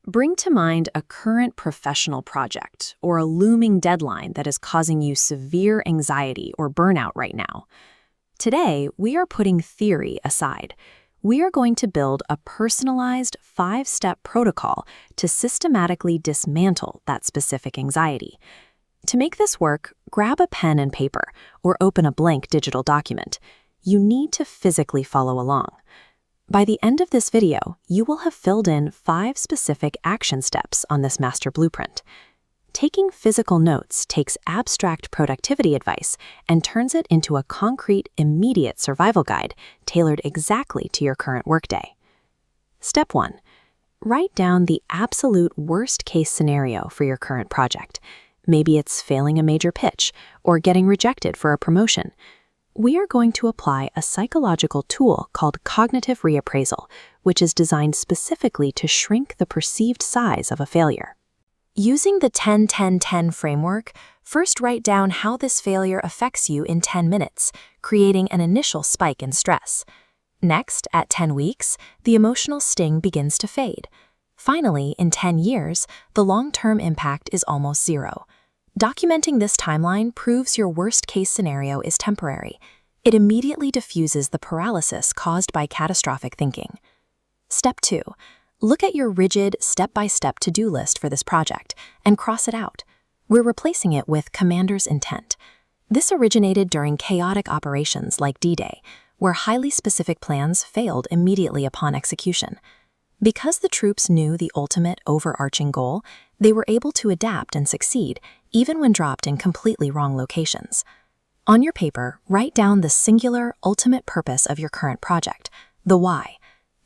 Bring to mind a current professional project or a looming deadline that is causing you severe anxiety or burnout right now. Today, we are putting theory aside. We are going to build a personalized 5-step protocol to systematically dismantle that specific anxiety. To make this work, grab a pen and paper or open a blank digital document. You need to physically follow along. By the end of this video, you will have filled in 5 specific action steps on this master blueprint. Taking physical notes takes abstract productivity advice and turns it into a concrete, immediate survival guide tailored exactly to your current workday. Step 1. Write down the absolute worst-case scenario for your current project. Maybe it's failing a major pitch or getting rejected for a promotion. We are going to apply a psychological tool called cognitive reappraisal, which is designed specifically to shrink the perceived size of a failure. Using the 10-10-10 framework, first write down how this failure affects you in 10 minutes, creating an initial spike in stress. Next, at 10 weeks, the emotional sting begins to fade. Finally, in 10 years, the long-term impact is almost zero. Documenting this timeline proves your worst-case scenario is temporary. It immediately diffuses the paralysis caused by catastrophic thinking. Step 2. Look at your rigid, step-by-step to-do list for this project and cross it out. We're replacing it with commander's intent. This originated during chaotic operations like D-Day, where highly specific plans failed immediately upon execution. Because the troops knew the ultimate overarching goal, they were able to adapt and succeed, even when dropped in completely wrong locations. On your paper, write down the singular, ultimate purpose of your current project, the why.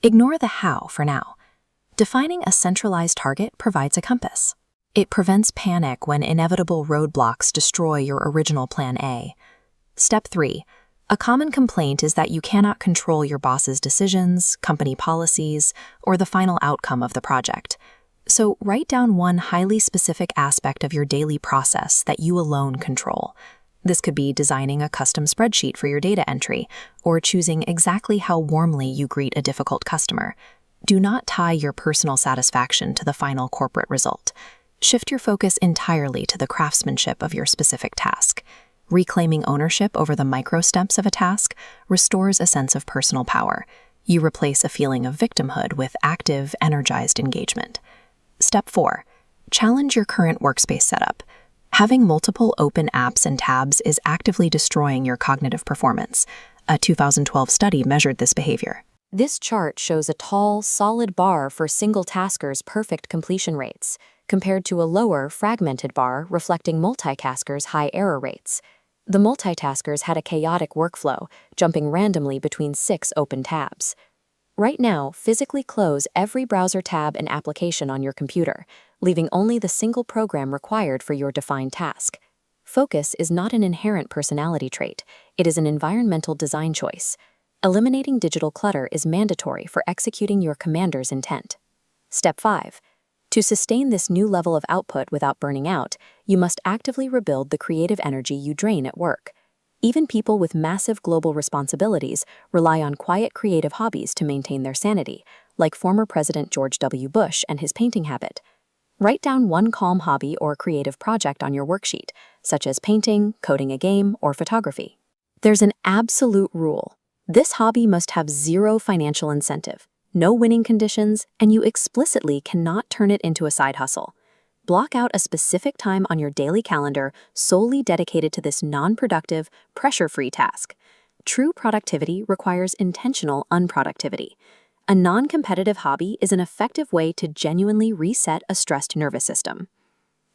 Ignore the how for now. Defining a centralized target provides a compass. It prevents panic when inevitable roadblocks destroy your original plan A. Step 3. A common complaint is that you cannot control your boss's decisions, company policies, or the final outcome of the project. So write down one highly specific aspect of your daily process that you alone control. This could be designing a custom spreadsheet for your data entry, or choosing exactly how warmly you greet a difficult customer. Do not tie your personal satisfaction to the final corporate result. Shift your focus entirely to the craftsmanship of your specific task. Reclaiming ownership over the micro steps of a task restores a sense of personal power. You replace a feeling of victimhood with active, energized engagement. Step 4. Challenge your current workspace setup. Having multiple open apps and tabs is actively destroying your cognitive performance. A 2012 study measured this behavior. This chart shows a tall, solid bar for single-taskers' perfect completion rates, compared to a lower, fragmented bar reflecting multitaskers' high error rates. The multitaskers had a chaotic workflow, jumping randomly between 6 open tabs. Right now, physically close every browser tab and application on your computer, leaving only the single program required for your defined task. Focus is not an inherent personality trait, it is an environmental design choice. Eliminating digital clutter is mandatory for executing your commander's intent. Step 5. To sustain this new level of output without burning out, you must actively rebuild the creative energy you drain at work. Even people with massive global responsibilities rely on quiet creative hobbies to maintain their sanity, like former President George W. Bush and his painting habit. Write down one calm hobby or creative project on your worksheet, such as painting, coding a game, or photography. There's an absolute rule. This hobby must have zero financial incentive, no winning conditions, and you explicitly cannot turn it into a side hustle. Block out a specific time on your daily calendar solely dedicated to this non-productive, pressure-free task. True productivity requires intentional unproductivity. A non-competitive hobby is an effective way to genuinely reset a stressed nervous system.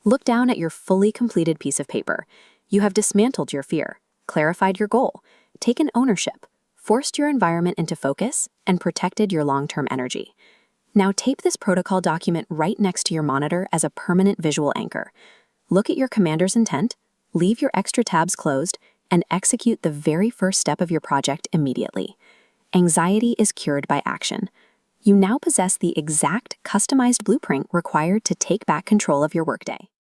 Look down at your fully completed piece of paper. You have dismantled your fear, clarified your goal, taken ownership, forced your environment into focus, and protected your long-term energy. Now tape this protocol document right next to your monitor as a permanent visual anchor. Look at your commander's intent, leave your extra tabs closed, and execute the very first step of your project immediately. Anxiety is cured by action. You now possess the exact customized blueprint required to take back control of your workday.